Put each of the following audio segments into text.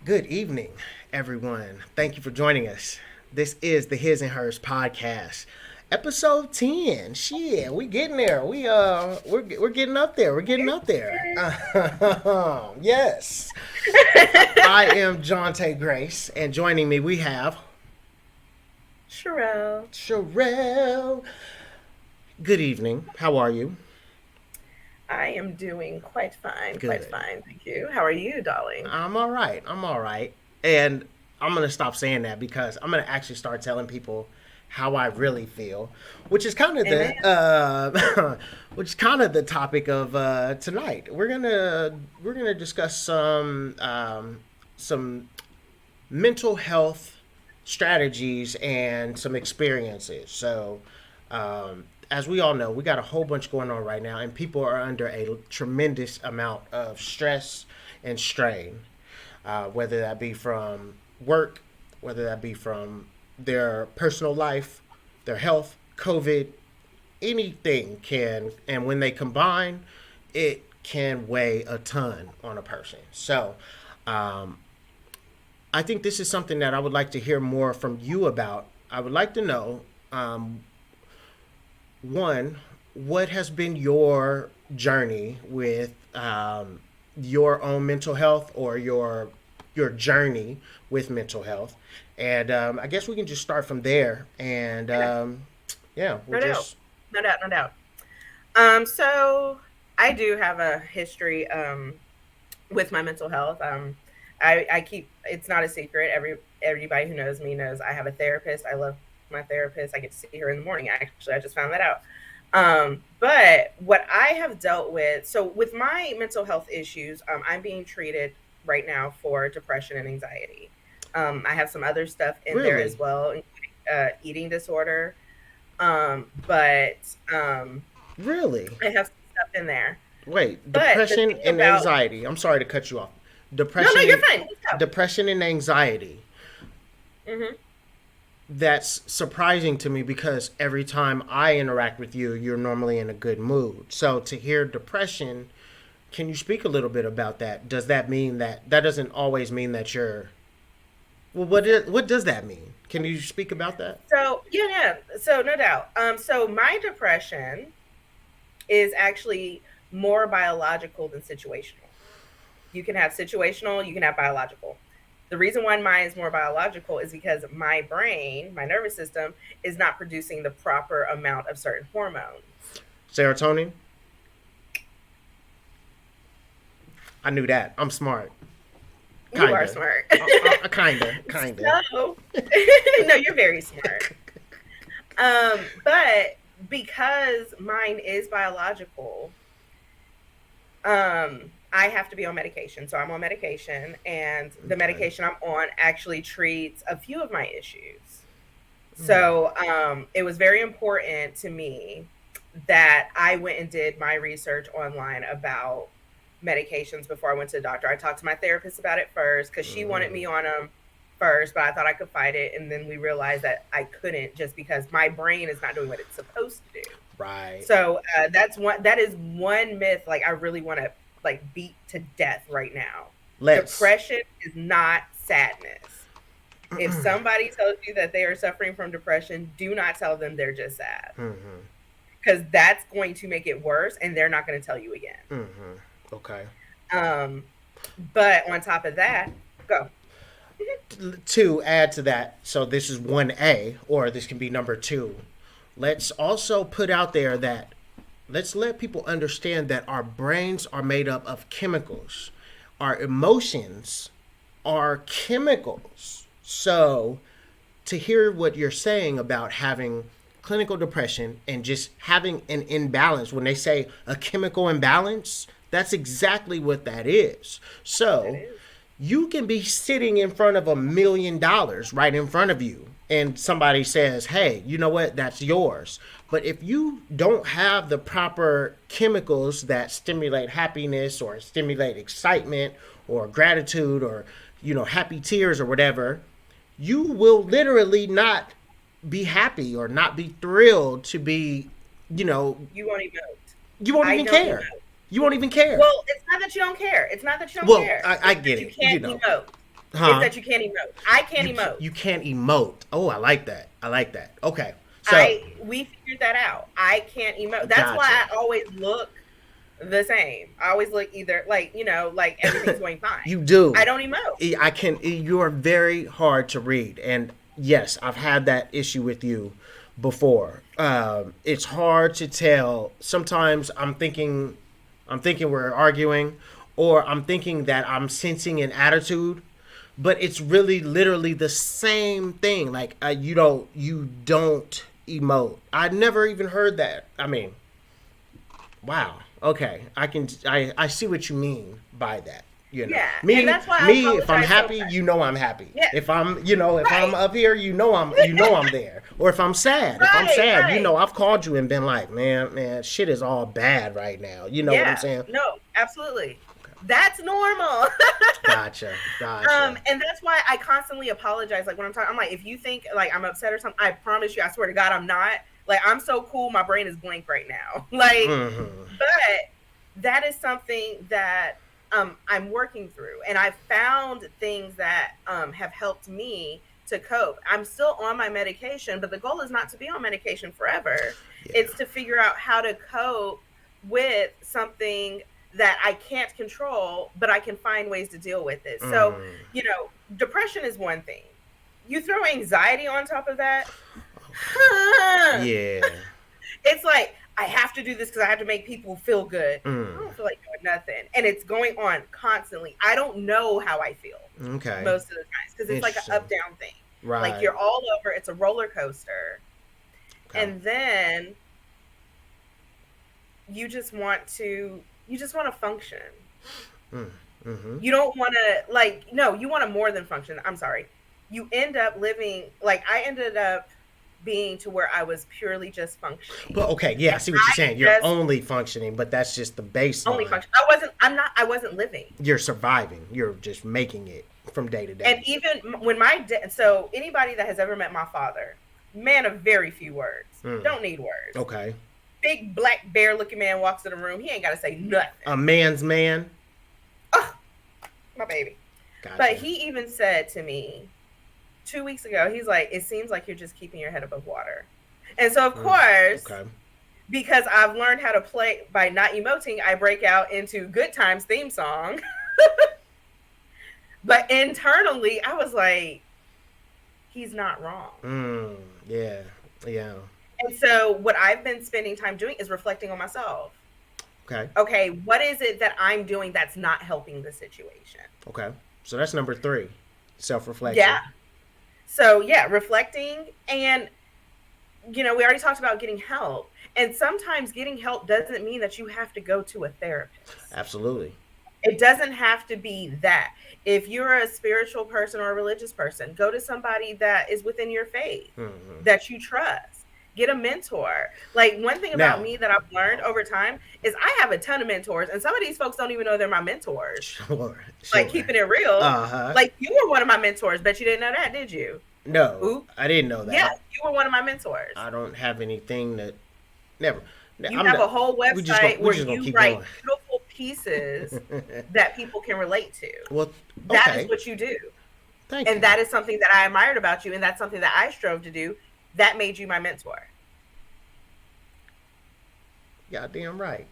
Good evening, everyone. Thank you for joining us. This is the His and Hers podcast, episode 10. Shit, we getting there. We're getting up there. We're getting up there. Yes. I am Jontae Grace, and joining me we have Sharell. Sharell. Good evening. How are you? I am doing quite Good. fine, thank you. How are you, darling? I'm all right. I'm all right. And I'm going to stop saying that because I'm going to actually start telling people how I really feel, which is kind of Amen. which is kind of the topic of tonight. We're gonna discuss some mental health strategies and some experiences. So, as we all know, we got a whole bunch going on right now, and people are under a tremendous amount of stress and strain, whether that be from work, whether that be from their personal life, their health, COVID, anything can, and when they combine, it can weigh a ton on a person. So, um, I think this is something that I would like to hear more from you about. I would like to know, one, what has been your journey with your own mental health or your journey with mental health, and I guess we can just start from there. And Yeah, yeah, we'll no doubt, just no doubt, no doubt. So I do have a history with my mental health. I keep it's not a secret. Everybody who knows me knows I have a therapist. I love my therapist. I get to see her in the morning. Actually, I just found that out. But what I have dealt with, so with my mental health issues, I'm being treated right now for depression and anxiety. I have some other stuff in there really, as well, including eating disorder. But really I have some stuff in there. wait, But the depression thing and about anxiety. I'm sorry to cut you off. no, Depression you're and fine. Let's go. depression and anxiety. Hmm. That's surprising to me because every time I interact with you, you're normally in a good mood. So to hear depression, can you speak a little bit about that? Does that mean that doesn't always mean that you're well? What does that mean? Can you speak about that? So yeah. So no doubt. So my depression is actually more biological than situational. You can have situational, you can have biological. The reason why mine is more biological is because my brain, my nervous system, is not producing the proper amount of certain hormones. Serotonin. I knew that. I'm smart. You are Kinda. smart. Kinda. So, no, you're very smart. But because mine is biological, I have to be on medication. So I'm on medication, and the Okay. medication I'm on actually treats a few of my issues. Hmm. So it was very important to me that I went and did my research online about medications before I went to the doctor. I talked to my therapist about it first because she wanted Hmm. me on them first, but I thought I could fight it. And then we realized that I couldn't just because my brain is not doing what it's supposed to do. Right. So that is one myth like I really want to like beat to death right now. Let's. Depression is not sadness. If somebody tells you that they are suffering from depression, do not tell them they're just sad Hmm. because that's going to make it worse and they're not going to tell you again. Hmm. Okay. Um, but on top of that, go. To add to that, so this is 1A, or this can be number two. Let's also put out there that let's let people understand that our brains are made up of chemicals. Our emotions are chemicals. So to hear what you're saying about having clinical depression and just having an imbalance, when they say a chemical imbalance, that's exactly what that is. That So is. you can be sitting in front of $1 million right in front of you, and somebody says, hey, you know what, that's yours. But if you don't have the proper chemicals that stimulate happiness or stimulate excitement or gratitude or happy tears or whatever, you will literally not be happy or not be thrilled to be, you know, You won't emote. you won't I even don't care. emote. You won't even care. Well, it's not that you don't care. It's not that you don't Well, care. I It's get that you it. can't emote. Is Huh? that you can't emote. I can't emote. You can't emote. Oh, I like that. I like that. Okay. So, We figured that out. I can't emote. That's why gotcha. I always look the same. I always look either like, like everything's going fine. You I do. don't emote. I can. You are very hard to read, and yes, I've had that issue with you before. It's hard to tell. Sometimes I'm thinking we're arguing, or I'm thinking that I'm sensing an attitude, but it's really literally the same thing. Like you don't emote. I never even heard that. I mean, wow. Okay, I see what you mean by that. Yeah. And Me that's why I me. If I'm apologize so happy, much. you know I'm happy. Yeah. If I'm Right. up here, you know I'm there. Or if I'm Right. sad, Right. I've called you and been like, man, shit is all bad right now. You know what I'm Yeah. saying? No, absolutely. That's normal. Gotcha. And that's why I constantly apologize. Like when I'm talking, I'm like, if you think like I'm upset or something, I promise you, I swear to God, I'm not. Like I'm so cool, my brain is blank right now. Like, Hmm. but that is something that I'm working through, and I found things that have helped me to cope. I'm still on my medication, but the goal is not to be on medication forever. Yeah. It's to figure out how to cope with something that I can't control, but I can find ways to deal with it. So, Mm. depression is one thing. You throw anxiety on top of that, Yeah. it's like I have to do this because I have to make people feel good. I Mm. don't feel like doing nothing, and it's going on constantly. I don't know how I feel Okay. most of the times because it's like an Interesting. up down thing. Like Right. you're all over. It's a roller coaster, Okay. and then you just want to function. Mm. Mm-hmm. You don't want to like no, you want to more than function. I'm sorry. You end up living like I ended up being to where I was purely just functioning. But okay, yeah, I see what you're I saying. You're just only functioning, but that's just the only baseline. function. I wasn't living. You're surviving. You're just making it from day to And day. even when so anybody that has ever met my father, man of very few words, Mm. don't need words. Okay. Big black bear looking man walks in the room, he ain't got to say nothing. A man's man. Oh, my baby. Gotcha. But he even said to me 2 weeks ago, he's like, it seems like you're just keeping your head above water. And so, of course, Okay. because I've learned how to play by not emoting, I break out into Good Times theme song. But internally, I was like, he's not wrong. Mm. Yeah. Yeah. And so, what I've been spending time doing is reflecting on myself. Okay. Okay, what is it that I'm doing that's not helping the situation? Okay. So that's number 3. Self-reflection. Yeah. So, yeah, reflecting. And, we already talked about getting help. And sometimes getting help doesn't mean that you have to go to a therapist. Absolutely. It doesn't have to be that. If you're a spiritual person or a religious person, go to somebody that is within your faith, Mm-hmm. that you trust. Get a mentor. Like one thing about Now, me that I've learned over time is I have a ton of mentors, and some of these folks don't even know they're my mentors. sure. Like keeping it real. Uh-huh. Like you were one of my mentors. Bet you didn't know that, did you? No, Ooh. I didn't know that. Yeah, you were one of my mentors. I don't have anything that never. You have a whole website where just gonna you keep write going. beautiful pieces that people can relate to. Well, That okay. is what you do. Thank you. And that is something that I admired about you, and that's something that I strove to do. That made you my mentor. Goddamn right.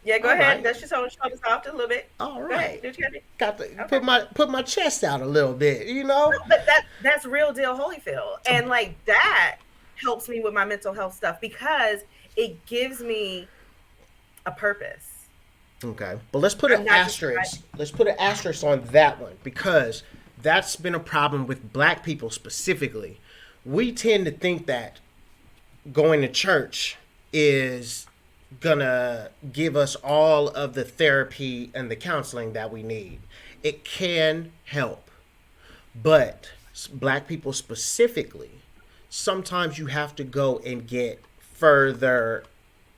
Yeah, go All ahead. right. That's just show us off a little bit. All Go right. ahead. Do what you gotta do. Got to Okay. put my chest out a little bit, No, but that's real deal Holyfield. And like that helps me with my mental health stuff because it gives me a purpose. Okay. But let's put I'm an not just asterisk. Let's put an asterisk on that one because that's been a problem with black people specifically. We tend to think that going to church is gonna give us all of the therapy and the counseling that we need. It can help, but black people specifically, sometimes you have to go and get further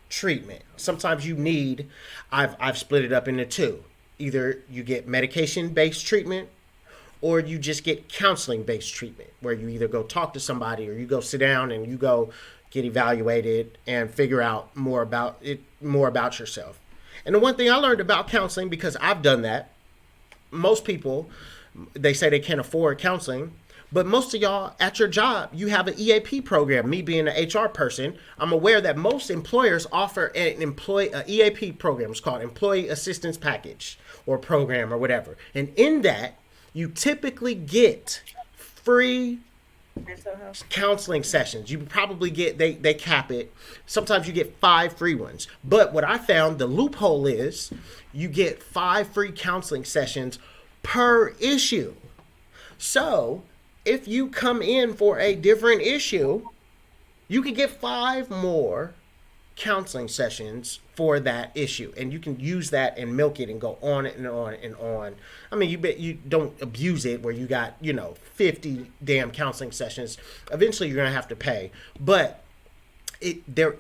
treatment. Sometimes you need. I've split it up into 2. Either you get medication based treatment or you just get counseling based treatment where you either go talk to somebody or you go sit down and you go get evaluated and figure out more about yourself. And the one thing I learned about counseling, because I've done that, most people They say they can't afford counseling. But most of y'all at your job, you have an EAP program. Me being an HR person, I'm aware that most employers offer an EAP program. It's called Employee Assistance Package or program or whatever. And in that, you typically get free Mental health. counseling sessions. You probably get they cap it. Sometimes you get 5 free ones. But what I found the loophole is you get 5 free counseling sessions per issue. So if you come in for a different issue, you can get 5 more counseling sessions for that issue, and you can use that and milk it and go on and on and on. I mean, you don't abuse it where you got 50 damn counseling sessions. Eventually, you're gonna have to pay, but there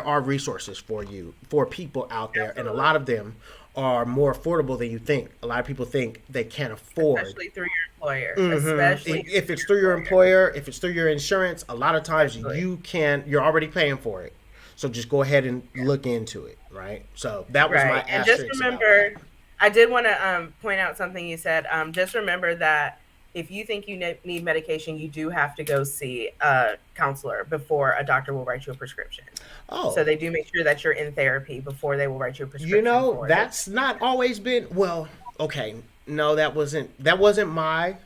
are resources for you, for people out there, and a Absolutely. lot of them are more affordable than you think. A lot of people think they can't afford. Especially through your employer. Mm-hmm. Especially If through it's your through your employer. employer, if it's through your insurance, a lot of times Absolutely. you're already paying for it. So just go ahead and look into it, right? So that was my Right. And just asterisk about that. remember, I did want to point out something you said. Just remember that if you think you need medication, you do have to go see a counselor before a doctor will write you a prescription. So Oh, they do make sure that you're in therapy before they will write you a prescription for those that's not medications. always been well, okay. No, that wasn't my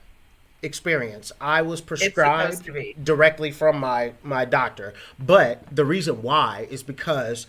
experience. I was It's supposed prescribed to be. directly from my doctor, but the reason why is because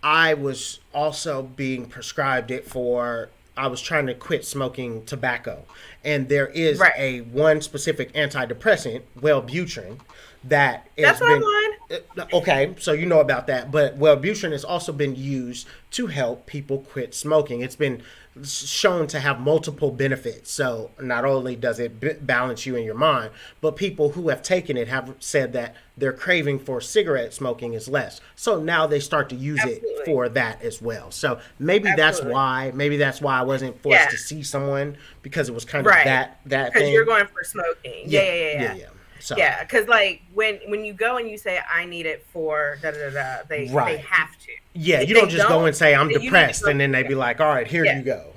I was also being prescribed it for. I was trying to quit smoking tobacco, and there is Right. a one specific antidepressant, Wellbutrin, that has That's what I'm been on. okay. So you know about that, but Wellbutrin has also been used to help people quit smoking. It's been shown to have multiple benefits. So not only does it balance you in your mind, but people who have taken it have said that their craving for cigarette smoking is less. So now they start to use it Absolutely. for that as well. So maybe that's Absolutely. why. Maybe that's why I wasn't forced Yeah. to see someone because it was kind of Right. that Because you're thing. going for smoking. Yeah, Yeah, yeah, yeah, yeah, yeah. yeah. So Yeah, because like when you go and you say I need it for da da da da, they right. have to. Yeah, If you don't they just go don't, and say I'm then you need to depressed go and then see they a be like, all right, here yeah. you go.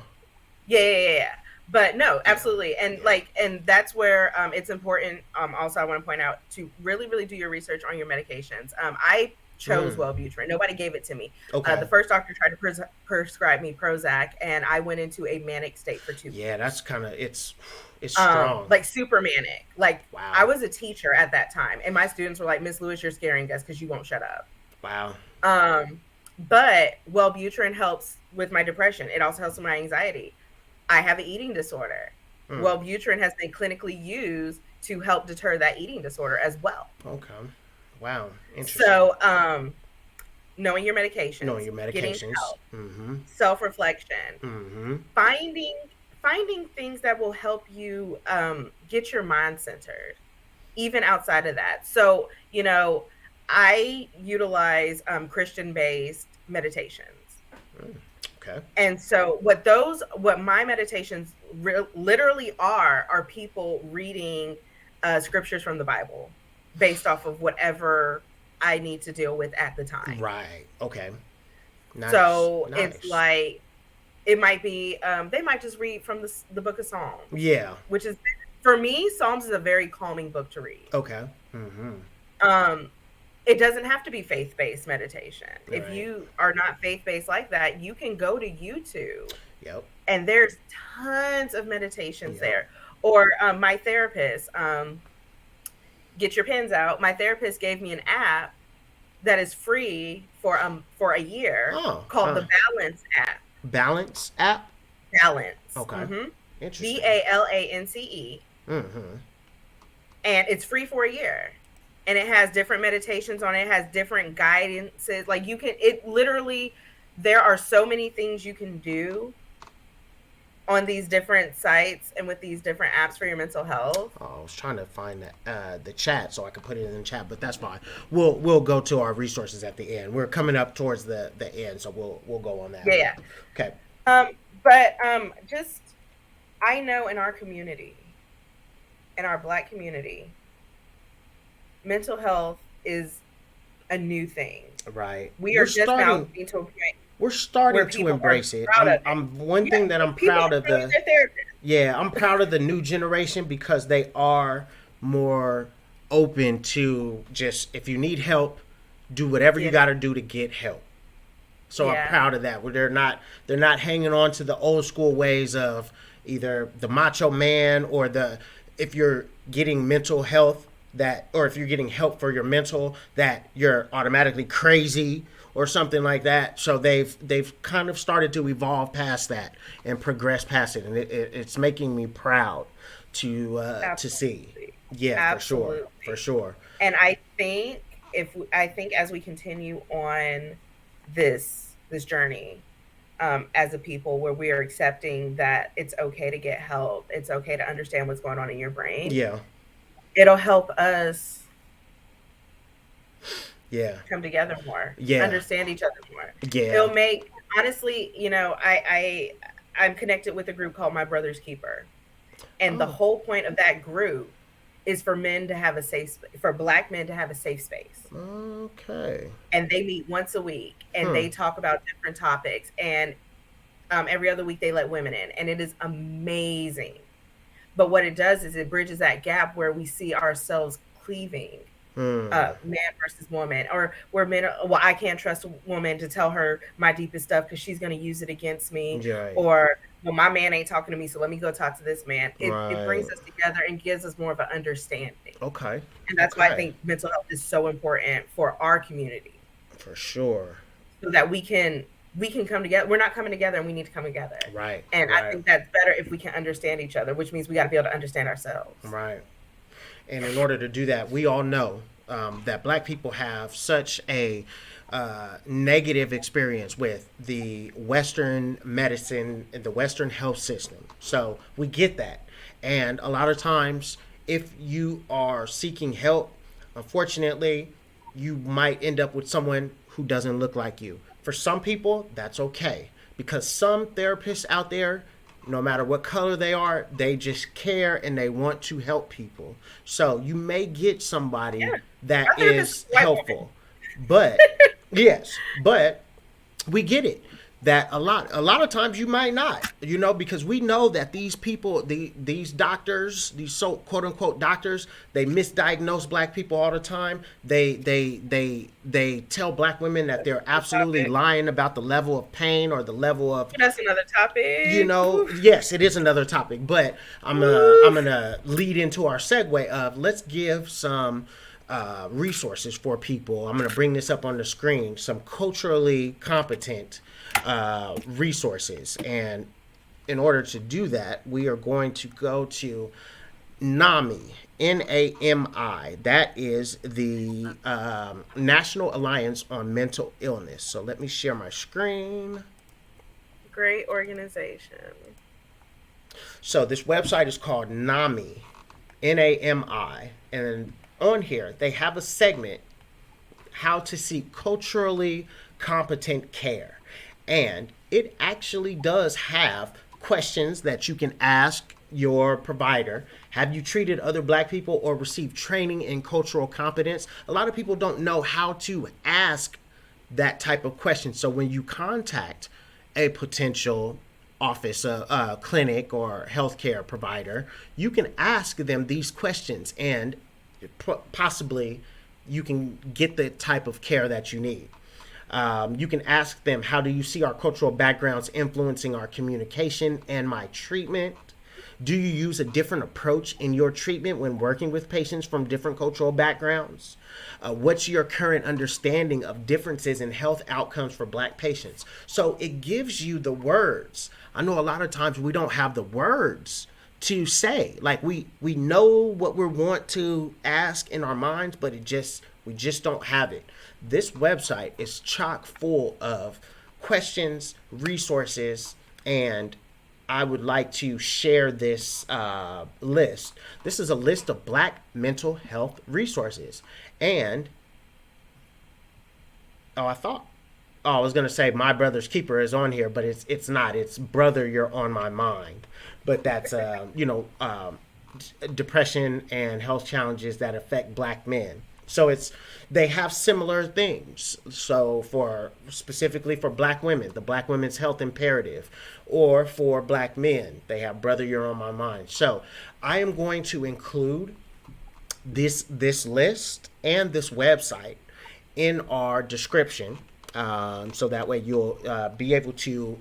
Yeah, yeah, yeah, yeah. But no, Yeah, absolutely. And yeah. like and that's where it's important also I want to point out to really really do your research on your medications. I chose Mm, Wellbutrin. Nobody gave it to me. The okay. first doctor tried to prescribe me Prozac and I went into a manic state for 2 Yeah, weeks. that's kind of it's strong. Like super manic. Like I Wow. was a teacher at that time, and my students were like, "Miss Lewis, you're scaring us because you won't shut up." Wow. Um, but Wellbutrin helps with my depression. It also helps with my anxiety. I have an eating disorder. Mm, Wellbutrin has been clinically used to help deter that eating disorder as well. okay. Wow. Interesting. So, knowing your Knowing medications, your getting medications. help, Mm-hmm. self reflection, Mm-hmm. finding things that will help you get your mind centered even outside of that. So, I utilize Christian based meditations. Mm, okay. And so, what my meditations literally are people reading scriptures from the Bible based off of whatever I need to deal with at the time. Right. Okay. Nice. So it's Nice. like, it might be, they might just read from the book of Psalms, Yeah. which is, for me, Psalms is a very calming book to read. Okay. Mm-hmm. Um, it doesn't have to be faith-based meditation. All If right. you are not faith-based like that, you can go to YouTube Yep. and there's tons of meditations Yep. there. Or my therapist, get your pens out. My therapist gave me an app that is free for a year Oh. called the Balance app. Balance app. Balance. Okay. Interesting. Balance. Mm-hmm. And it's free for a year. And it has different meditations on it. It has different guidances. Like it literally, there are so many things you can do on these different sites and with these different apps for your mental health. Oh, I was trying to find the chat so I could put it in the chat, but that's fine. We'll go to our resources at the end. We're coming up towards the end, so we'll go on that. Yeah, But yeah. okay. But just, I know in our community, in our Black community, mental health is a new thing. Right. We are just now getting to a point We're where starting to people are embrace it. proud of it. I'm one Yeah, thing that I'm people proud are of telling the their therapists. Yeah, I'm proud of the new generation because they are more open to just if you need help, do whatever you Yeah, got to do to get help. So I'm yeah, proud of that. Where they're not hanging on to the old school ways of either the macho man or the if you're getting mental health that or if you're getting help for your mental that you're automatically crazy or something like that. So they've kind of started to evolve past that and progress past it, and it's making me proud to see. absolutely, Yeah, for sure, for absolutely. sure. And I think as we continue on this journey, as a people, where we are accepting that it's okay to get help, it's okay to understand what's going on in your brain, Yeah, it'll help us yeah, come together more, yeah, understand each other more. yeah. It'll make honestly, I'm connected with a group called My Brother's Keeper. And the Oh, whole point of that group is for men to have a for black men to have a safe space. okay. And they meet once a week and Hmm. they talk about different topics. And every other week they let women in. And it is amazing. But what it does is it bridges that gap where we see ourselves cleaving, Hmm. man versus woman, or where men are, well, I can't trust a woman to tell her my deepest stuff because she's going to use it against me, Right. or well, my man ain't talking to me, so let me go talk to this man. It brings Right. us together and gives us more of an understanding, Okay. and that's why I Okay. think mental health is so important for our community, For sure. so that we can come together. We're not coming together, and we need to come together. Right. And I Right. think that's better if we can understand each other, which means we got to be able to understand ourselves. Right. And in order to do that, we all know that black people have such a negative experience with the Western medicine and the Western health system. So we get that. And a lot of times, if you are seeking help, unfortunately, you might end up with someone who doesn't look like you. For some people, that's okay because some therapists out there, no matter what color they are, they just care and they want to help people. So you may get somebody Yeah, that my therapist is is a white woman. helpful. But yes, but we get it that a lot of times you might not, because we know that these people, these doctors, these so quote unquote doctors, they misdiagnose black people all the time. They tell black women that they're absolutely Topic. lying about the level of pain or the level of, That's another topic. Woo. yes, it is another topic, but I'm Woo. gonna lead into our segue of let's give some resources for people. I'm gonna bring this up on the screen. Some culturally competent resources, and in order to do that, we are going to go to NAMI. NAMI. That is the National Alliance on Mental Illness. So let me share my screen. Great organization. So this website is called NAMI, NAMI, and on here they have a segment how to seek culturally competent care, and it actually does have questions that you can ask your provider. Have you treated other black people or received training in cultural competence? A lot of people don't know how to ask that type of question. So when you contact a potential office, a clinic, or healthcare provider, you can ask them these questions, and possibly you can get the type of care that you need. You can ask them, how do you see our cultural backgrounds influencing our communication and my treatment? Do you use a different approach in your treatment when working with patients from different cultural backgrounds? What's your current understanding of differences in health outcomes for black patients? So it gives you the words. I know a lot of times we don't have the words to say. Like we know what we want to ask in our minds, but we just don't have it. This website is chock full of questions, resources, and I would like to share this list. This is a list of black mental health resources. And, oh, I was gonna say my brother's keeper is on here, but it's not. It's brother, you're on my mind. But that's depression and health challenges that affect black men. So it's they have similar things. So for specifically for black women, the Black Women's Health Imperative, or for black men, they have Brother You're on My Mind. So I am going to include this list and this website in our description, so that way you'll be able to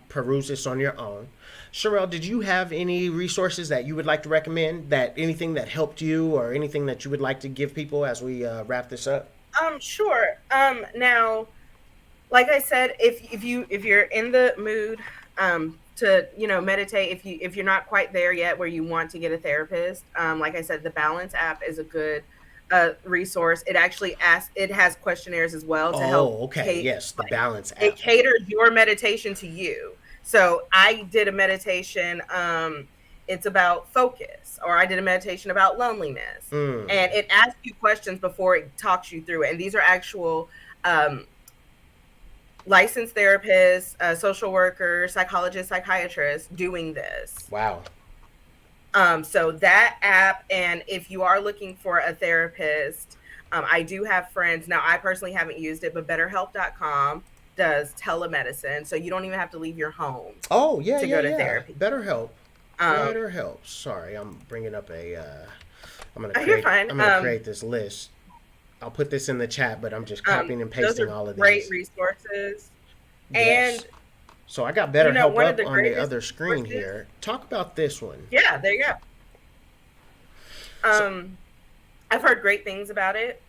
peruse this on your own. Sharell, did you have any resources that you would like to recommend? That anything that helped you, or anything that you would like to give people as we wrap this up? Sure. Now, like I said, if you're in the mood to meditate, if you're not quite there yet where you want to get a therapist, like I said, the Balance app is a good resource. It has questionnaires as well to help Oh, okay. Yes, the like Balance it app. caters your meditation to you. So I did a meditation. It's about focus, or I did a meditation about loneliness, Mm. and it asks you questions before it talks you through it. And these are actual um, licensed therapists, social workers, psychologists, psychiatrists doing this. Wow. So that app, and if you are looking for a therapist, I do have friends. Now, I personally haven't used it, but BetterHelp.com does telemedicine. So you don't even have to leave your home Oh, yeah, to yeah, go to yeah. therapy. BetterHelp. Um, BetterHelp. Sorry, I'm bringing up a. you're fine. I'm gonna create this list. I'll put this in the chat, but I'm just copying and those pasting are all of great these. resources. Yes. And, So I got BetterHelp one of up the on the greatest other screen resources, here. Talk about this one. yeah, there you go. So I've heard great things about it.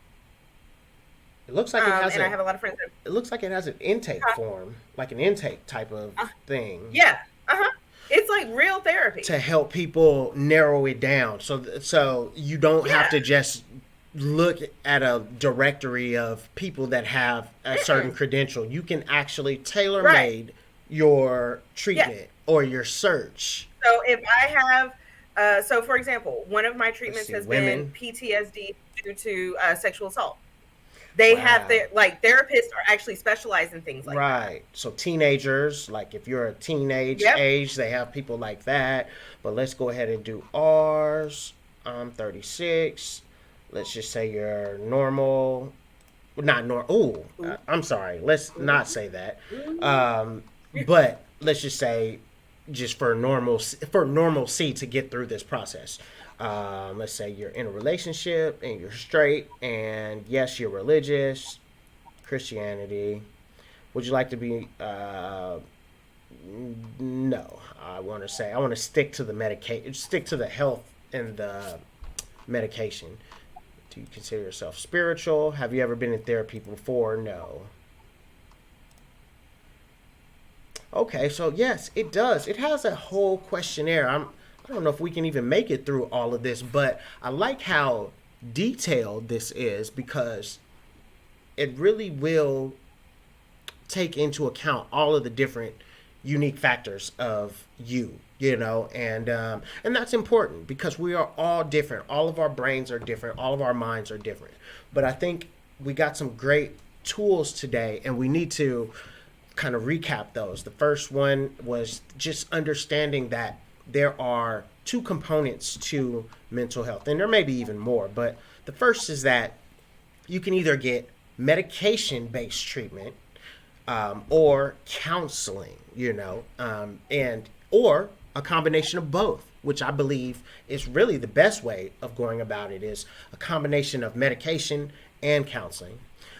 it looks like it has And I a. have a lot of friends that, It looks like it has an intake form, like an intake type of uh, thing, yeah, it's like real therapy. to help people narrow it down. So you don't have Yeah. to just look at a directory of people that have a certain Mm-mm. credential. You can actually tailor Right. made your Yeah. treatment or your search. So if I have, so for example, one of my Let's treatments see, has been women. PTSD due to sexual assault. They have Wow. their like therapists are actually specialized in things like that. Right. So teenagers, like if you're a teenage Yep. age, they have people like that. But let's go ahead and do ours. I'm 36. Let's just say you're normal. Not normal. Ooh, Ooh, I'm sorry. Let's ooh, not say that. ooh. But let's just say, just for normalcy to get through this process. Let's say you're in a relationship and you're straight, and yes, you're religious, Christianity. Would you like to be? No, I want to stick to the medication, stick to the health and the medication. Do you consider yourself spiritual? Have you ever been in therapy before? No. Okay, so yes, it does. It has a whole questionnaire. I don't know if we can even make it through all of this, but I like how detailed this is, because it really will take into account all of the different unique factors of you, and that's important, because we are all different. All of our brains are different. All of our minds are different. But I think we got some great tools today, and we need to kind of recap those. The first one was just understanding that there are two components to mental health, and there may be even more. But the first is that you can either get medication based treatment, or counseling, and or a combination of both, which I believe is really the best way of going about it, is a combination of medication and counseling.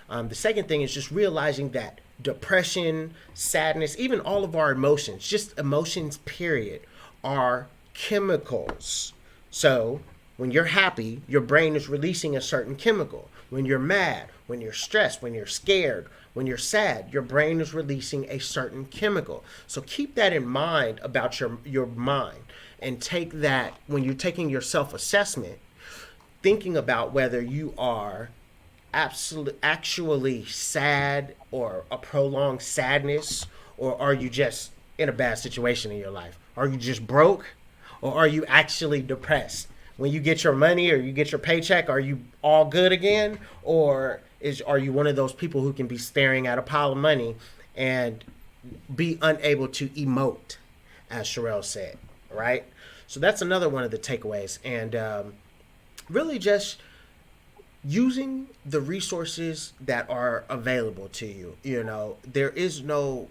The second thing is just realizing that depression, sadness, even all of our emotions, just emotions, period, are chemicals. So when you're happy, your brain is releasing a certain chemical. When you're mad, when you're stressed, when you're scared, when you're sad, your brain is releasing a certain chemical. So keep that in mind about your mind, and take that when you're taking your self assessment, thinking about whether you are actually sad, or a prolonged sadness, or are you just in a bad situation in your life? Are you just broke, or are you actually depressed? When you get your money or you get your paycheck, are you all good again, or are you one of those people who can be staring at a pile of money and be unable to emote, as Sharell said, right? So that's another one of the takeaways, and really just using the resources that are available to you. You know, there is no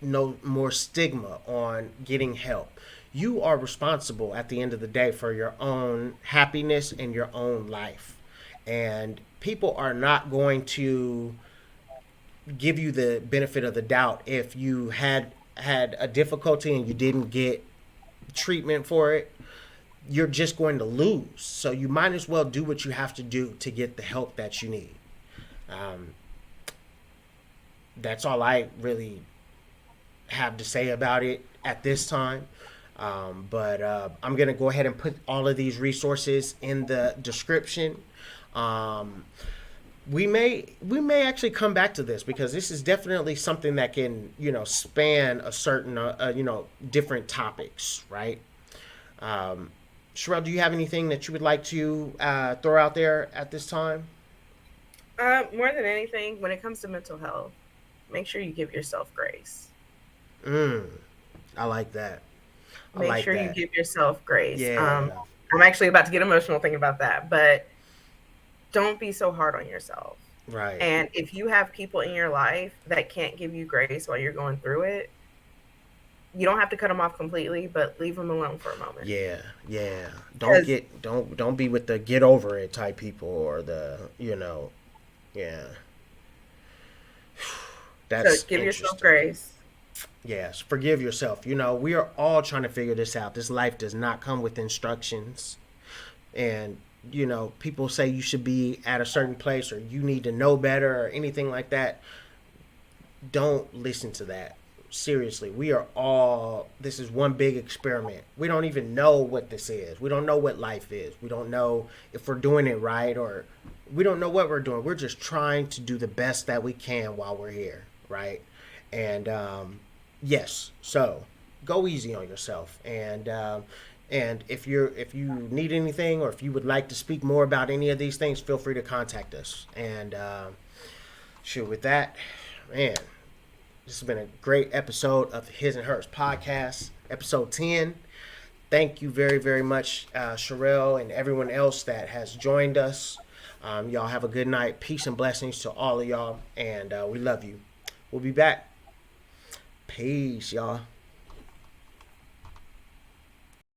more stigma on getting help. You are responsible at the end of the day for your own happiness and your own life. And people are not going to give you the benefit of the doubt if you had a difficulty and you didn't get treatment for it. You're just going to lose. So you might as well do what you have to do to get the help that you need. Um, that's all I really have to say about it at this time. But I'm going to go ahead and put all of these resources in the description. Um, we may actually come back to this because this is definitely something that can span a certain different topics, right? Um, Sherelle, do you have anything that you would like to throw out there at this time? More than anything, when it comes to mental health, make sure you give yourself grace. Mm, I like that. I Make like sure you that. give yourself grace. Yeah. I'm actually about to get emotional thinking about that, but don't be so hard on yourself. Right. And if you have people in your life that can't give you grace while you're going through it, you don't have to cut them off completely, but leave them alone for a moment. Yeah. Yeah. Don't Because get don't be with the get over it type people or the. Yeah. so That's give yourself interesting. grace. Yes, forgive yourself. We are all trying to figure this out. This life does not come with instructions. And, people say you should be at a certain place or you need to know better or anything like that. Don't listen to that. Seriously, this is one big experiment. We don't even know what this is. We don't know what life is. We don't know if we're doing it right or we don't know what we're doing. We're just trying to do the best that we can while we're here, right? And yes, so go easy on yourself. And if you need anything or if you would like to speak more about any of these things, feel free to contact us. And sure, with that, man, this has been a great episode of the His and Hers podcast, episode 10. Thank you very, very much, Sherelle, and everyone else that has joined us. Y'all have a good night. Peace and blessings to all of y'all, and we love you. We'll be back. Peace, y'all.